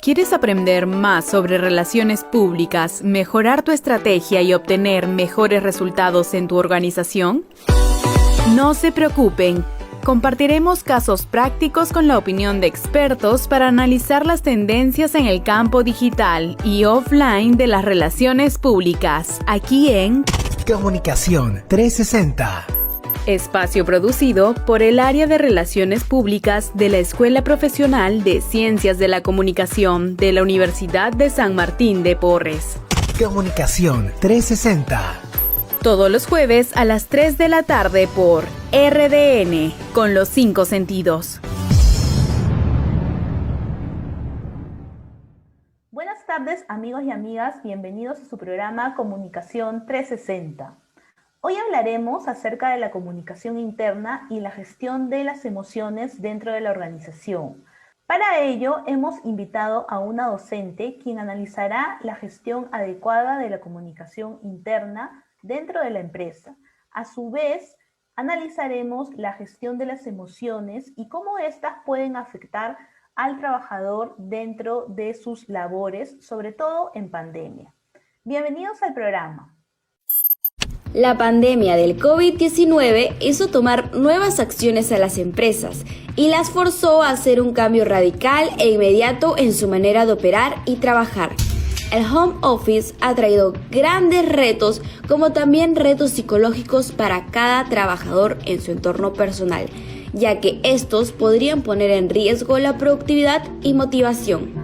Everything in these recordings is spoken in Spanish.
¿Quieres aprender más sobre relaciones públicas, mejorar tu estrategia y obtener mejores resultados en tu organización? No se preocupen, compartiremos casos prácticos con la opinión de expertos para analizar las tendencias en el campo digital y offline de las relaciones públicas, aquí en Comunicación 360. Espacio producido por el Área de Relaciones Públicas de la Escuela Profesional de Ciencias de la Comunicación de la Universidad de San Martín de Porres. Comunicación 360. Todos los jueves a las 3 de la tarde por RDN, con los 5 sentidos. Buenas tardes, amigos y amigas. Bienvenidos a su programa Comunicación 360. Hoy hablaremos acerca de la comunicación interna y la gestión de las emociones dentro de la organización. Para ello, hemos invitado a una docente quien analizará la gestión adecuada de la comunicación interna dentro de la empresa. A su vez, analizaremos la gestión de las emociones y cómo éstas pueden afectar al trabajador dentro de sus labores, sobre todo en pandemia. Bienvenidos al programa. La pandemia del COVID-19 hizo tomar nuevas acciones a las empresas y las forzó a hacer un cambio radical e inmediato en su manera de operar y trabajar. El home office ha traído grandes retos, como también retos psicológicos para cada trabajador en su entorno personal, ya que estos podrían poner en riesgo la productividad y motivación.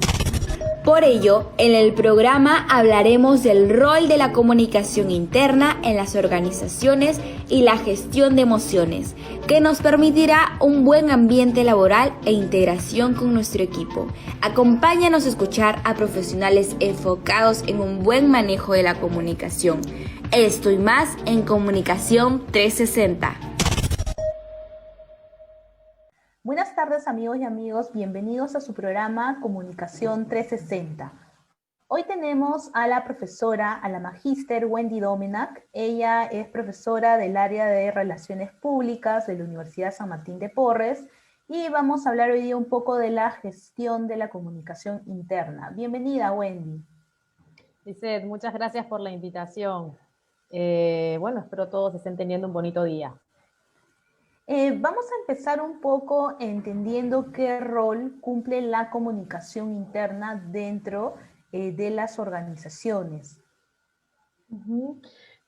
Por ello, en el programa hablaremos del rol de la comunicación interna en las organizaciones y la gestión de emociones, que nos permitirá un buen ambiente laboral e integración con nuestro equipo. Acompáñanos a escuchar a profesionales enfocados en un buen manejo de la comunicación. Esto y más en Comunicación 360. Buenas tardes, amigos y amigos, bienvenidos a su programa Comunicación 360. Hoy tenemos a la profesora, a la magíster Wendy Domenac. Ella es profesora del área de Relaciones Públicas de la Universidad San Martín de Porres y vamos a hablar hoy día un poco de la gestión de la comunicación interna. Bienvenida, Wendy. Lizeth, muchas gracias por la invitación. Espero todos estén teniendo un bonito día. Vamos a empezar un poco entendiendo qué rol cumple la comunicación interna dentro de las organizaciones.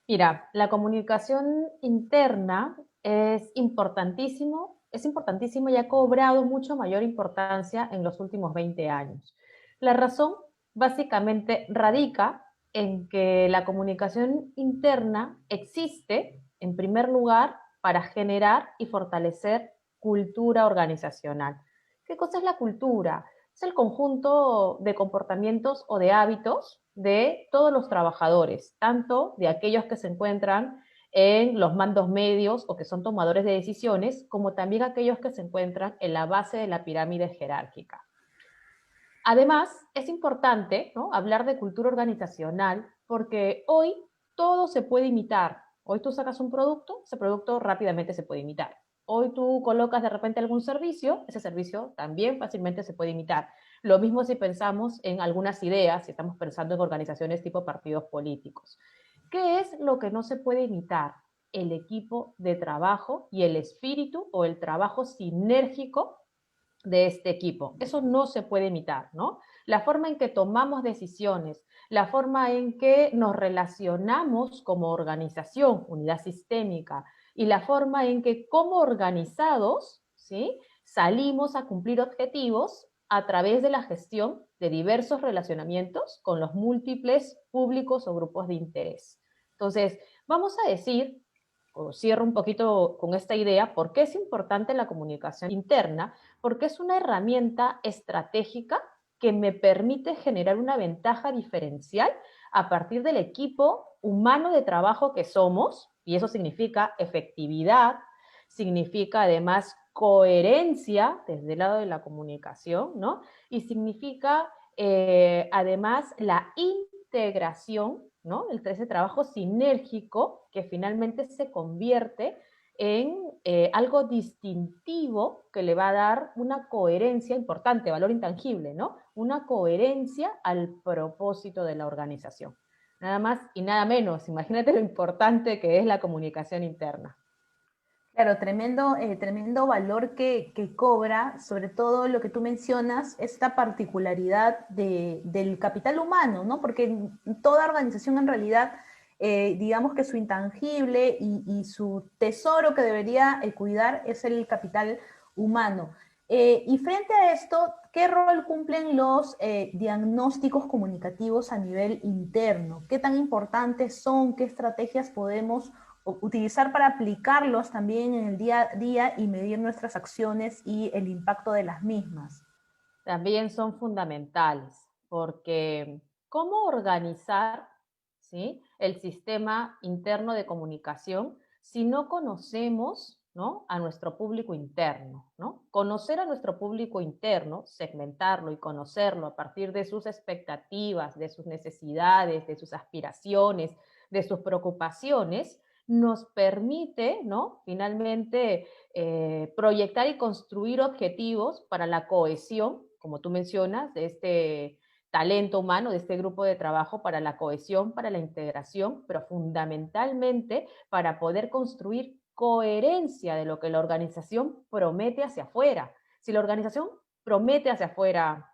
Mira, la comunicación interna es importantísima y ha cobrado mucho mayor importancia en los últimos 20 años. La razón básicamente radica en que la comunicación interna existe, en primer lugar, para generar y fortalecer cultura organizacional. ¿Qué cosa es la cultura? Es el conjunto de comportamientos o de hábitos de todos los trabajadores, tanto de aquellos que se encuentran en los mandos medios o que son tomadores de decisiones, como también aquellos que se encuentran en la base de la pirámide jerárquica. Además, es importante, ¿no?, hablar de cultura organizacional porque hoy todo se puede imitar. Hoy tú sacas un producto, ese producto rápidamente se puede imitar. Hoy tú colocas de repente algún servicio, ese servicio también fácilmente se puede imitar. Lo mismo si pensamos en algunas ideas, si estamos pensando en organizaciones tipo partidos políticos. ¿Qué es lo que no se puede imitar? El equipo de trabajo y el espíritu o el trabajo sinérgico de este equipo. Eso no se puede imitar, ¿no? La forma en que tomamos decisiones, la forma en que nos relacionamos como organización, unidad sistémica, y la forma en que como organizados, ¿sí?, salimos a cumplir objetivos a través de la gestión de diversos relacionamientos con los múltiples públicos o grupos de interés. Entonces, vamos a decir, o cierro un poquito con esta idea, ¿por qué es importante la comunicación interna? Porque es una herramienta estratégica que me permite generar una ventaja diferencial a partir del equipo humano de trabajo que somos, y eso significa efectividad, significa además coherencia desde el lado de la comunicación, ¿no? Y significa además la integración, ¿no?, ese trabajo sinérgico que finalmente se convierte en algo distintivo que le va a dar una coherencia importante, valor intangible, ¿no? Una coherencia al propósito de la organización. Nada más y nada menos, imagínate lo importante que es la comunicación interna. Claro, tremendo valor que cobra, sobre todo lo que tú mencionas, esta particularidad del capital humano, ¿no? Porque toda organización en realidad, digamos que su intangible y su tesoro que debería cuidar es el capital humano. Y frente a esto, ¿qué rol cumplen los diagnósticos comunicativos a nivel interno? ¿Qué tan importantes son? ¿Qué estrategias podemos utilizar para aplicarlos también en el día a día y medir nuestras acciones y el impacto de las mismas? También son fundamentales, porque ¿cómo organizar, ¿sí?, el sistema interno de comunicación si no conocemos, ¿no?, a nuestro público interno, ¿no? Conocer a nuestro público interno, segmentarlo y conocerlo a partir de sus expectativas, de sus necesidades, de sus aspiraciones, de sus preocupaciones, nos permite, ¿no?, finalmente proyectar y construir objetivos para la cohesión, como tú mencionas, de este talento humano, de este grupo de trabajo para la cohesión, para la integración, pero fundamentalmente para poder construir coherencia de lo que la organización promete hacia afuera. Si la organización promete hacia afuera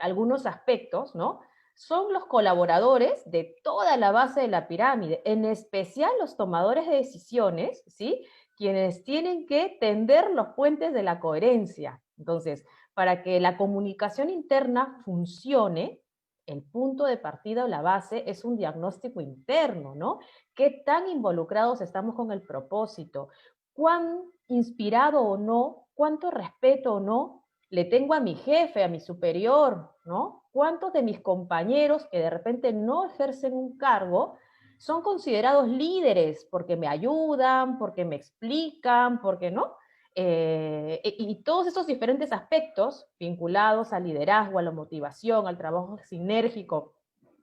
algunos aspectos, ¿no?, son los colaboradores de toda la base de la pirámide, en especial los tomadores de decisiones, ¿sí?, quienes tienen que tender los puentes de la coherencia. Entonces, para que la comunicación interna funcione, el punto de partida o la base es un diagnóstico interno, ¿no? ¿Qué tan involucrados estamos con el propósito? ¿Cuán inspirado o no? ¿Cuánto respeto o no le tengo a mi jefe, a mi superior, ¿no? ¿Cuántos de mis compañeros que de repente no ejercen un cargo son considerados líderes porque me ayudan, porque me explican, porque no? Y todos esos diferentes aspectos vinculados al liderazgo, a la motivación, al trabajo sinérgico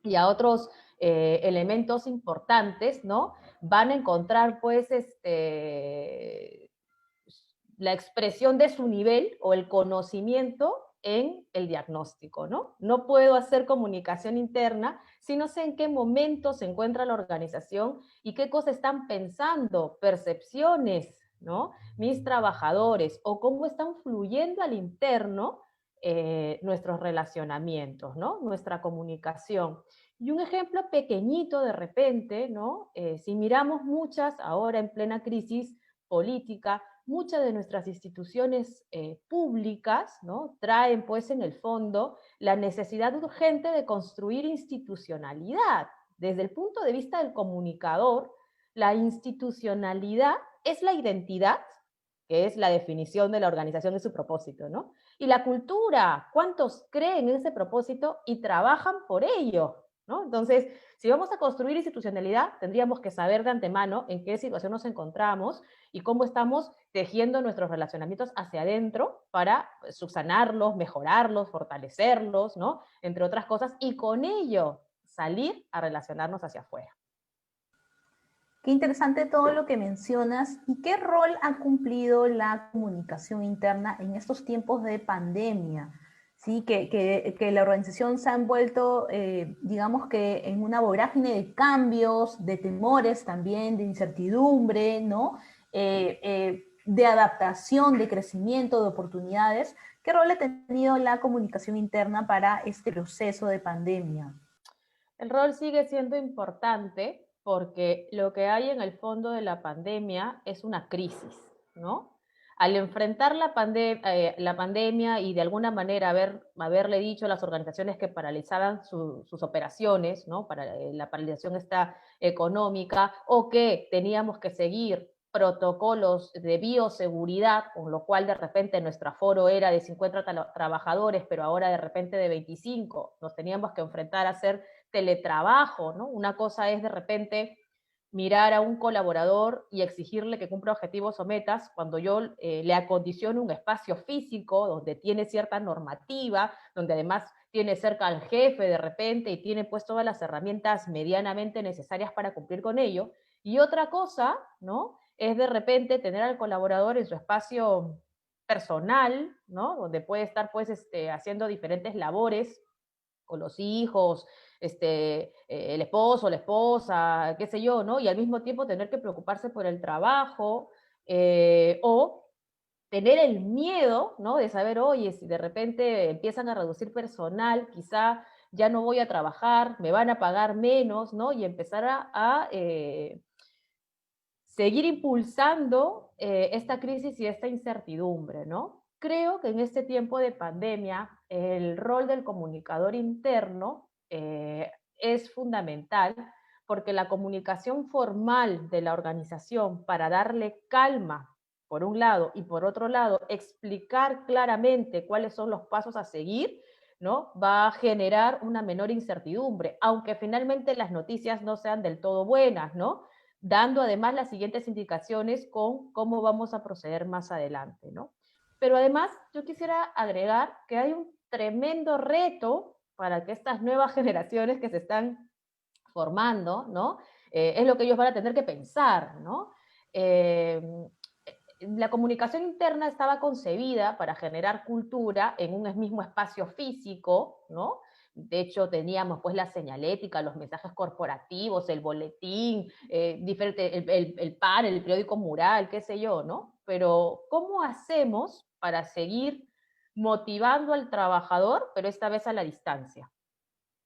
y a otros elementos importantes, ¿no?, van a encontrar, pues, la expresión de su nivel o el conocimiento en el diagnóstico, ¿no? No puedo hacer comunicación interna si no sé en qué momento se encuentra la organización y qué cosas están pensando, percepciones, ¿no?, mis trabajadores, o cómo están fluyendo al interno nuestros relacionamientos, ¿no?, nuestra comunicación. Y un ejemplo pequeñito de repente, ¿no?, si miramos muchas, ahora en plena crisis política, muchas de nuestras instituciones públicas, ¿no?, traen pues en el fondo la necesidad urgente de construir institucionalidad. Desde el punto de vista del comunicador, la institucionalidad es la identidad, que es la definición de la organización de su propósito, ¿no? Y la cultura, ¿cuántos creen en ese propósito y trabajan por ello, ¿no? Entonces, si vamos a construir institucionalidad, tendríamos que saber de antemano en qué situación nos encontramos y cómo estamos tejiendo nuestros relacionamientos hacia adentro para subsanarlos, mejorarlos, fortalecerlos, ¿no?, entre otras cosas, y con ello salir a relacionarnos hacia afuera. Qué interesante todo lo que mencionas. ¿Y qué rol ha cumplido la comunicación interna en estos tiempos de pandemia? Sí, que la organización se ha envuelto, digamos que en una vorágine de cambios, de temores también, de incertidumbre, ¿no? De adaptación, de crecimiento, de oportunidades. ¿Qué rol ha tenido la comunicación interna para este proceso de pandemia? El rol sigue siendo importante porque lo que hay en el fondo de la pandemia es una crisis, ¿no? Al enfrentar la pandemia y de alguna manera haberle dicho a las organizaciones que paralizaban sus operaciones, ¿no?, para la paralización esta económica, o que teníamos que seguir protocolos de bioseguridad, con lo cual de repente nuestro aforo era de 50 trabajadores, pero ahora de repente de 25, nos teníamos que enfrentar a hacer teletrabajo, ¿no? Una cosa es de repente mirar a un colaborador y exigirle que cumpla objetivos o metas cuando yo le acondiciono un espacio físico donde tiene cierta normativa, donde además tiene cerca al jefe de repente y tiene pues todas las herramientas medianamente necesarias para cumplir con ello. Y otra cosa, ¿no?, es de repente tener al colaborador en su espacio personal, ¿no? Donde puede estar pues haciendo diferentes labores con los hijos, el esposo, la esposa, qué sé yo, ¿no? Y al mismo tiempo tener que preocuparse por el trabajo, o tener el miedo, ¿no? De saber, oye, si de repente empiezan a reducir personal, quizá ya no voy a trabajar, me van a pagar menos, ¿no? Y empezar a seguir impulsando esta crisis y esta incertidumbre, ¿no? Creo que en este tiempo de pandemia el rol del comunicador interno es fundamental porque la comunicación formal de la organización para darle calma, por un lado, y por otro lado, explicar claramente cuáles son los pasos a seguir, ¿no? Va a generar una menor incertidumbre, aunque finalmente las noticias no sean del todo buenas, ¿no? Dando además las siguientes indicaciones con cómo vamos a proceder más adelante, ¿no? Pero además yo quisiera agregar que hay un tremendo reto para que estas nuevas generaciones que se están formando, ¿no? Es lo que ellos van a tener que pensar, ¿no? Eh, la comunicación interna estaba concebida para generar cultura en un mismo espacio físico, ¿no? De hecho, teníamos pues la señalética, los mensajes corporativos, el boletín, el PAN, el periódico mural, qué sé yo, ¿no? Pero, ¿cómo hacemos para seguir motivando al trabajador, pero esta vez a la distancia?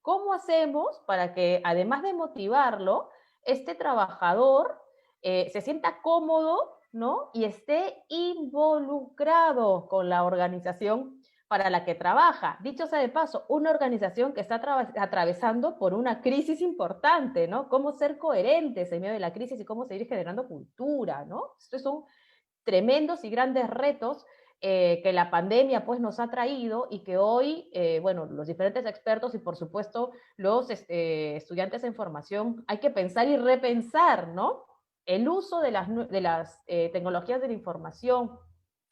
¿Cómo hacemos para que, además de motivarlo, este trabajador se sienta cómodo, ¿no? Y esté involucrado con la organización para la que trabaja? Dicho sea de paso, una organización que está atravesando por una crisis importante, ¿no? Cómo ser coherentes en medio de la crisis y cómo seguir generando cultura, ¿no? Estos son tremendos y grandes retos que la pandemia pues nos ha traído y que hoy, bueno, los diferentes expertos y por supuesto los estudiantes en formación hay que pensar y repensar, ¿no? El uso de las tecnologías de la información,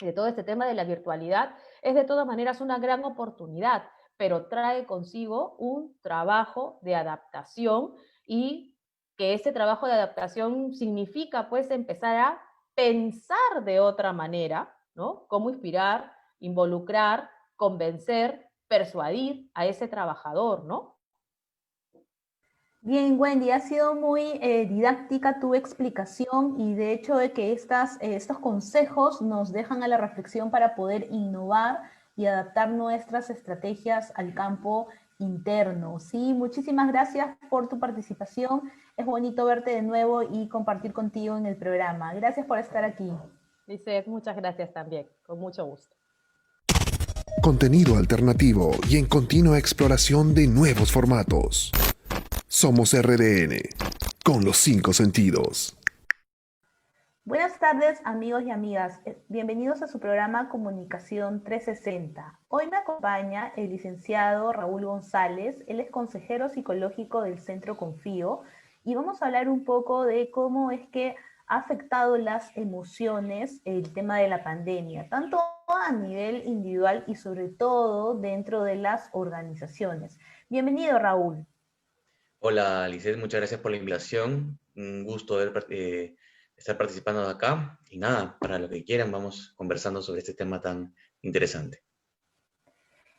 de todo este tema de la virtualidad, es de todas maneras una gran oportunidad, pero trae consigo un trabajo de adaptación y que ese trabajo de adaptación significa pues empezar a pensar de otra manera, ¿no? Cómo inspirar, involucrar, convencer, persuadir a ese trabajador, ¿no? Bien, Wendy, ha sido muy didáctica tu explicación y de hecho de que estos consejos nos dejan a la reflexión para poder innovar y adaptar nuestras estrategias al campo interno. Sí, muchísimas gracias por tu participación. Es bonito verte de nuevo y compartir contigo en el programa. Gracias por estar aquí. Dice, muchas gracias también, con mucho gusto. Contenido alternativo y en continua exploración de nuevos formatos. Somos RDN, con los 5 sentidos. Buenas tardes, amigos y amigas. Bienvenidos a su programa Comunicación 360. Hoy me acompaña el licenciado Raúl González. Él es consejero psicológico del Centro Confío y vamos a hablar un poco de cómo es que ha afectado las emociones el tema de la pandemia, tanto a nivel individual y sobre todo dentro de las organizaciones. Bienvenido, Raúl. Hola, Lisette, muchas gracias por la invitación. Un gusto estar participando de acá. Y nada, para lo que quieran, vamos conversando sobre este tema tan interesante.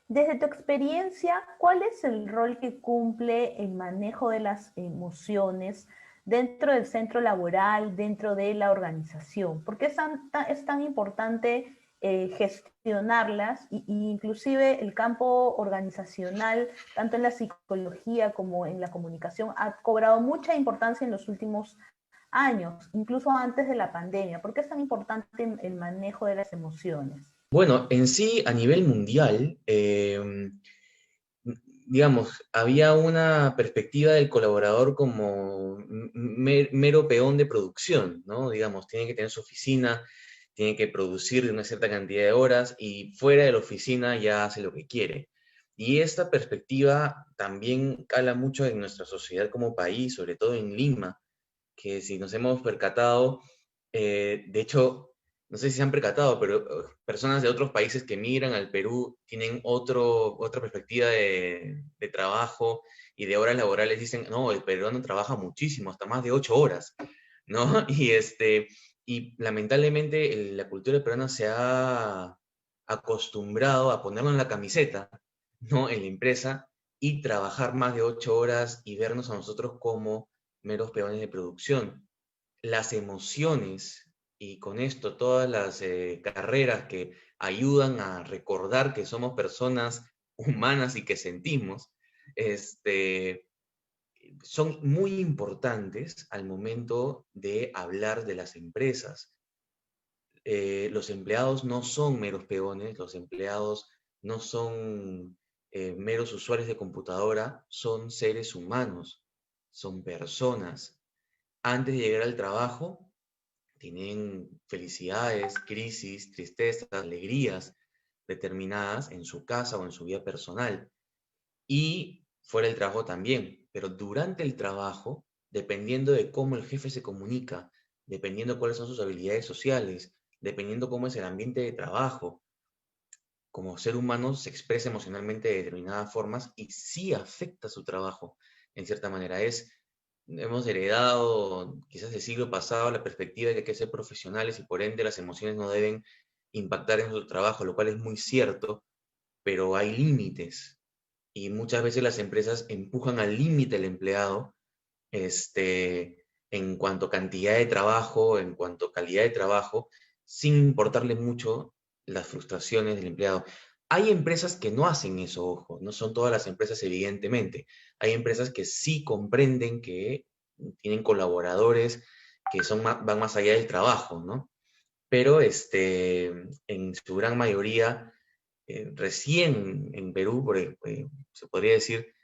Desde tu experiencia, ¿cuál es el rol que cumple el manejo de las emociones dentro del centro laboral, dentro de la organización? ¿Por qué es tan importante gestionarlas y inclusive el campo organizacional, tanto en la psicología como en la comunicación, ha cobrado mucha importancia en los últimos años, incluso antes de la pandemia? ¿Por qué es tan importante el manejo de las emociones? Bueno, en sí, a nivel mundial, digamos, había una perspectiva del colaborador como mero peón de producción, ¿no? Digamos, tiene que tener su oficina, tiene que producir una cierta cantidad de horas y fuera de la oficina ya hace lo que quiere. Y esta perspectiva también cala mucho en nuestra sociedad como país, sobre todo en Lima, que si nos hemos percatado, de hecho, no sé si se han percatado, pero personas de otros países que migran al Perú tienen otra perspectiva de trabajo y de horas laborales. Dicen, no, el peruano trabaja muchísimo, hasta más de 8 horas, ¿no? Y lamentablemente la cultura peruana se ha acostumbrado a ponerlo en la camiseta, ¿no? En la empresa y trabajar más de 8 horas y vernos a nosotros como meros peones de producción. Las emociones y con esto todas las carreras que ayudan a recordar que somos personas humanas y que sentimos, este, son muy importantes al momento de hablar de las empresas. Los empleados no son meros peones, los empleados no son meros usuarios de computadora, son seres humanos, son personas. Antes de llegar al trabajo, tienen felicidades, crisis, tristezas, alegrías determinadas en su casa o en su vida personal. Y fuera del trabajo también, pero durante el trabajo, dependiendo de cómo el jefe se comunica, dependiendo cuáles son sus habilidades sociales, dependiendo cómo es el ambiente de trabajo, como ser humano se expresa emocionalmente de determinadas formas y sí afecta su trabajo, en cierta manera. Hemos heredado quizás del siglo pasado la perspectiva de que hay que ser profesionales y por ende las emociones no deben impactar en su trabajo, lo cual es muy cierto, pero hay límites y muchas veces las empresas empujan al límite al empleado en cuanto a cantidad de trabajo, en cuanto a calidad de trabajo, sin importarle mucho las frustraciones del empleado. Hay empresas que no hacen eso, ojo, no son todas las empresas evidentemente. Hay empresas que sí comprenden que tienen colaboradores que van más allá del trabajo, ¿no? Pero en su gran mayoría, recién en Perú, se podría decir,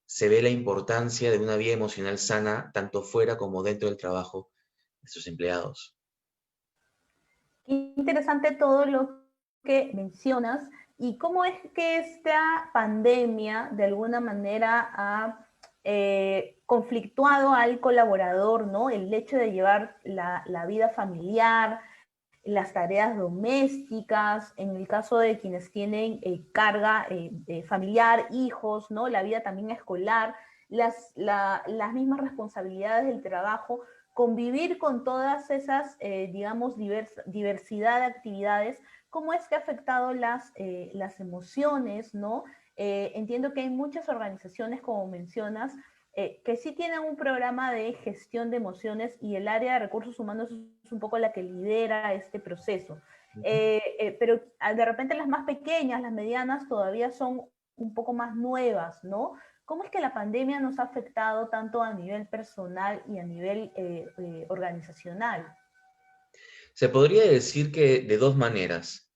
se ve la importancia de una vida emocional sana, tanto fuera como dentro del trabajo de sus empleados. Qué interesante todo lo que mencionas y cómo es que esta pandemia de alguna manera ha conflictuado al colaborador, ¿no? El hecho de llevar la vida familiar, las tareas domésticas, en el caso de quienes tienen carga familiar, hijos, ¿no? La vida también escolar, las mismas responsabilidades del trabajo, convivir con todas esas, digamos, diversidad de actividades, ¿cómo es que ha afectado las emociones, ¿no? Entiendo que hay muchas organizaciones, como mencionas, que sí tienen un programa de gestión de emociones y el área de recursos humanos es un poco la que lidera este proceso. Pero de repente las más pequeñas, las medianas, todavía son un poco más nuevas, ¿no? ¿Cómo es que la pandemia nos ha afectado tanto a nivel personal y a nivel organizacional? Se podría decir que de dos maneras.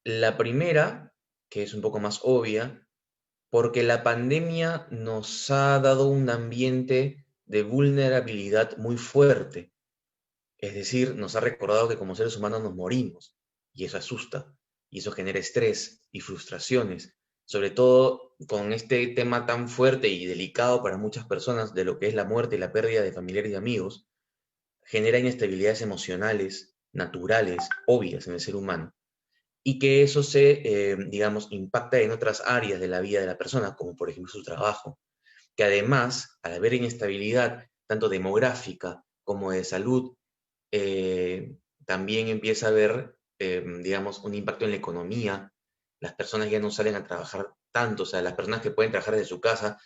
La primera, que es un poco más obvia, porque la pandemia nos ha dado un ambiente de vulnerabilidad muy fuerte. Es decir, nos ha recordado que como seres humanos nos morimos y eso asusta y eso genera estrés y frustraciones, sobre todo con este tema tan fuerte y delicado para muchas personas de lo que es la muerte y la pérdida de familiares y amigos, genera inestabilidades emocionales, naturales, obvias en el ser humano y que eso digamos, impacta en otras áreas de la vida de la persona, como por ejemplo su trabajo, que además, al haber inestabilidad tanto demográfica como de salud, también empieza a haber, digamos, un impacto en la economía. Las personas ya no salen a trabajar tanto, o sea, las personas que pueden trabajar desde su casa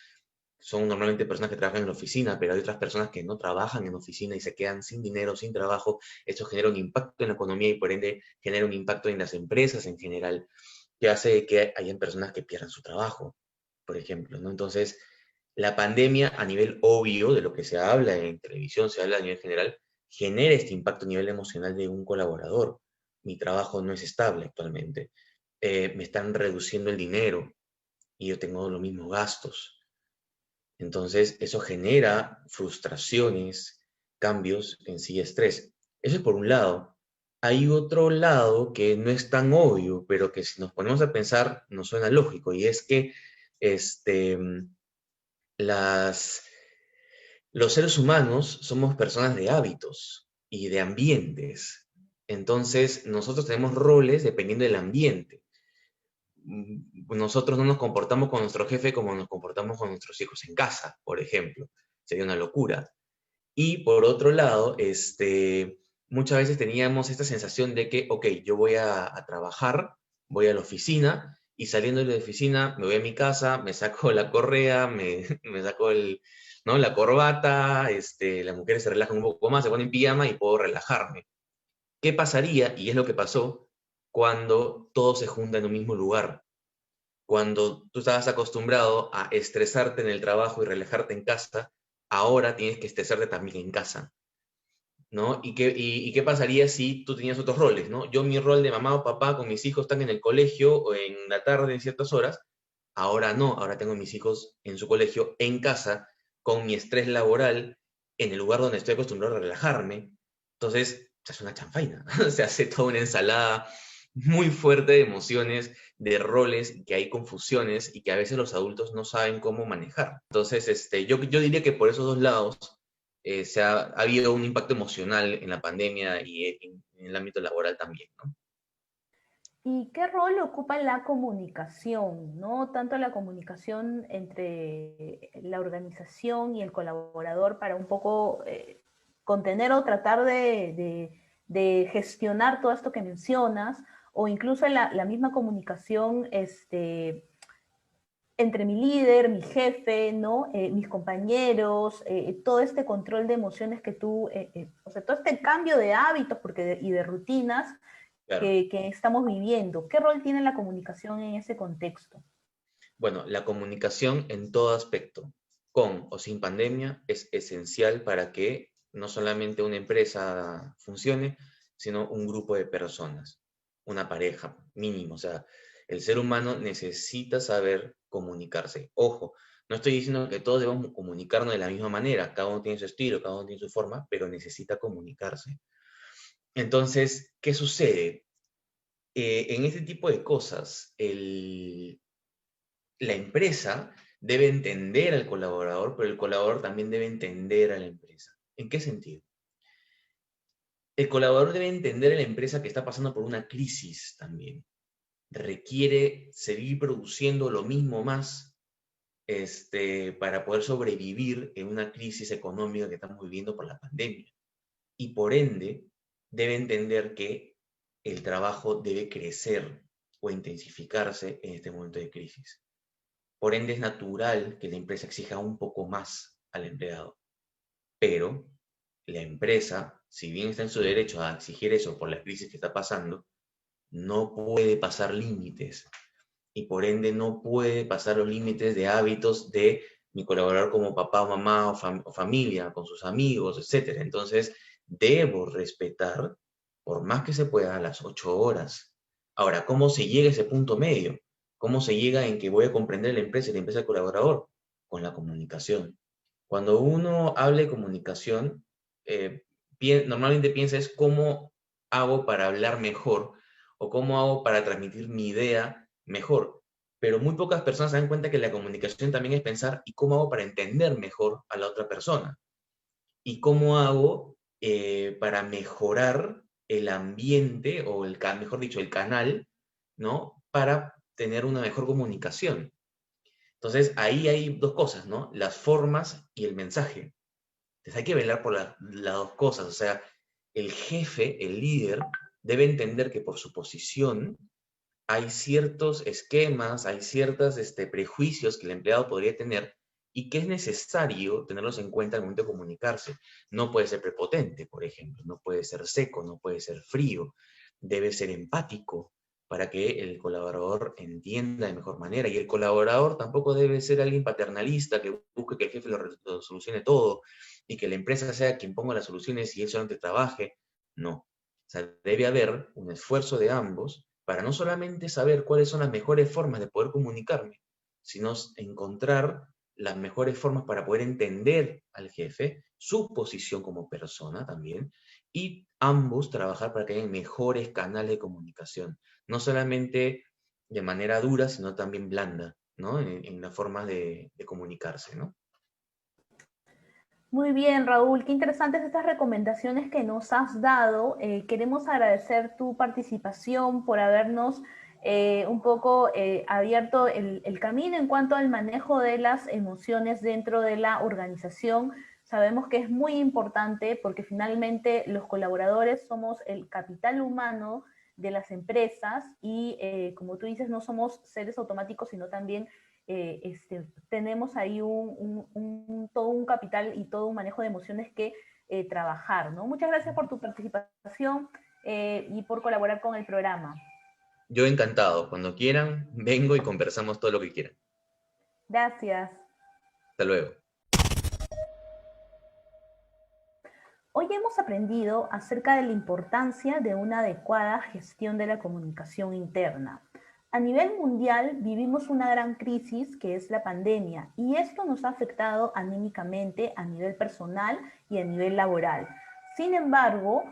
son normalmente personas que trabajan en la oficina, pero hay otras personas que no trabajan en oficina y se quedan sin dinero, sin trabajo. Esto genera un impacto en la economía y por ende genera un impacto en las empresas en general, que hace que hayan personas que pierdan su trabajo, por ejemplo, ¿no? Entonces, la pandemia a nivel obvio, de lo que se habla en televisión, se habla a nivel general, genera este impacto a nivel emocional de un colaborador. Mi trabajo no es estable actualmente. Me están reduciendo el dinero y yo tengo los mismos gastos. Entonces, eso genera frustraciones, cambios en sí, estrés. Eso es por un lado. Hay otro lado que no es tan obvio, pero que si nos ponemos a pensar nos suena lógico, y es que este, las, los seres humanos somos personas de hábitos y de ambientes. Entonces, nosotros tenemos roles dependiendo del ambiente. Nosotros no nos comportamos con nuestro jefe como nos comportamos con nuestros hijos en casa, por ejemplo. Sería una locura. Y por otro lado, muchas veces teníamos esta sensación de que, ok, yo voy a trabajar, voy a la oficina, y saliendo de la oficina me voy a mi casa, me saco la correa, me saco ¿no? la corbata, las mujeres se relajan un poco más, se ponen pijama y puedo relajarme. ¿Qué pasaría? Y es lo que pasó cuando todo se junta en un mismo lugar. Cuando tú estabas acostumbrado a estresarte en el trabajo y relajarte en casa, ahora tienes que estresarte también en casa, ¿no? ¿Y qué pasaría si tú tenías otros roles, ¿no? Yo mi rol de mamá o papá con mis hijos están en el colegio o en la tarde en ciertas horas, ahora no, ahora tengo a mis hijos en su colegio, en casa, con mi estrés laboral, en el lugar donde estoy acostumbrado a relajarme. Entonces, se hace una chanfaina, se hace toda una ensalada muy fuerte de emociones, de roles, que hay confusiones y que a veces los adultos no saben cómo manejar. Entonces, yo diría que por esos dos lados ha habido un impacto emocional en la pandemia y en el ámbito laboral también, ¿no? ¿Y qué rol ocupa la comunicación, ¿no? Tanto la comunicación entre la organización y el colaborador para un poco contener o tratar de gestionar todo esto que mencionas, o incluso la misma comunicación entre mi líder, mi jefe, ¿no? Mis compañeros, todo este control de emociones que o sea, todo este cambio de hábitos y de rutinas Claro. que estamos viviendo. ¿Qué rol tiene la comunicación en ese contexto? Bueno, la comunicación en todo aspecto, con o sin pandemia, es esencial para que no solamente una empresa funcione, sino un grupo de personas, una pareja mínimo. O sea, el ser humano necesita saber comunicarse. Ojo, no estoy diciendo que todos debamos comunicarnos de la misma manera, cada uno tiene su estilo, cada uno tiene su forma, pero necesita comunicarse. Entonces, ¿qué sucede? En este tipo de cosas, la empresa debe entender al colaborador, pero el colaborador también debe entender a la empresa. ¿En qué sentido? El colaborador debe entender a la empresa que está pasando por una crisis también. Requiere seguir produciendo lo mismo más para poder sobrevivir en una crisis económica que estamos viviendo por la pandemia. Y por ende, debe entender que el trabajo debe crecer o intensificarse en este momento de crisis. Por ende, es natural que la empresa exija un poco más al empleado. Pero la empresa, si bien está en su derecho a exigir eso por la crisis que está pasando, no puede pasar límites. Y por ende no puede pasar los límites de hábitos de mi colaborador como papá, mamá o familia, con sus amigos, etc. Entonces, debo respetar, por más que se pueda, las 8 horas. Ahora, ¿cómo se llega a ese punto medio? ¿Cómo se llega en que voy a comprender la empresa y la empresa del colaborador? Con la comunicación. Cuando uno habla de comunicación, eh, normalmente piensa es cómo hago para hablar mejor o cómo hago para transmitir mi idea mejor. Pero muy pocas personas se dan cuenta que la comunicación también es pensar y cómo hago para entender mejor a la otra persona y cómo hago para mejorar el ambiente o mejor dicho, el canal, ¿no? Para tener una mejor comunicación. Entonces, ahí hay dos cosas, ¿no? Las formas y el mensaje. Entonces, hay que velar por las dos cosas. O sea, el jefe, el líder, debe entender que por su posición hay ciertos esquemas, hay ciertos prejuicios que el empleado podría tener y que es necesario tenerlos en cuenta al momento de comunicarse. No puede ser prepotente, por ejemplo, no puede ser seco, no puede ser frío, debe ser empático para que el colaborador entienda de mejor manera. Y el colaborador tampoco debe ser alguien paternalista que busque que el jefe lo solucione todo y que la empresa sea quien ponga las soluciones y él solamente trabaje. No. O sea, debe haber un esfuerzo de ambos para no solamente saber cuáles son las mejores formas de poder comunicarme, sino encontrar las mejores formas para poder entender al jefe, su posición como persona también, y ambos trabajar para que haya mejores canales de comunicación, no solamente de manera dura, sino también blanda, ¿no? En las formas de comunicarse, ¿no? Muy bien, Raúl, qué interesantes estas recomendaciones que nos has dado. Queremos agradecer tu participación por habernos un poco abierto el camino en cuanto al manejo de las emociones dentro de la organización. Sabemos que es muy importante porque finalmente los colaboradores somos el capital humano de las empresas y como tú dices, no somos seres automáticos, sino también tenemos ahí todo un capital y todo un manejo de emociones que trabajar, ¿no? Muchas gracias por tu participación y por colaborar con el programa. Yo encantado. Cuando quieran, vengo y conversamos todo lo que quieran. Gracias. Hasta luego. Hoy hemos aprendido acerca de la importancia de una adecuada gestión de la comunicación interna. A nivel mundial vivimos una gran crisis que es la pandemia y esto nos ha afectado anímicamente a nivel personal y a nivel laboral. Sin embargo,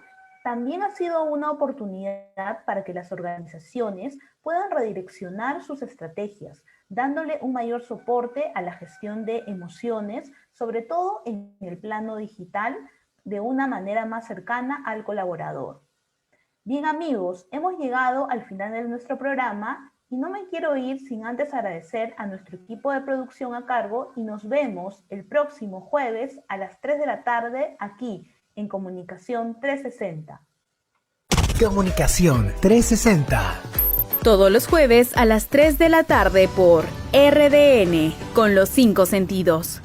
también ha sido una oportunidad para que las organizaciones puedan redireccionar sus estrategias, dándole un mayor soporte a la gestión de emociones, sobre todo en el plano digital, de una manera más cercana al colaborador. Bien amigos, hemos llegado al final de nuestro programa y no me quiero ir sin antes agradecer a nuestro equipo de producción a cargo y nos vemos el próximo jueves a las 3 de la tarde aquí en Comunicación 360. Comunicación 360. Todos los jueves a las 3 de la tarde por RDN, con los 5 sentidos.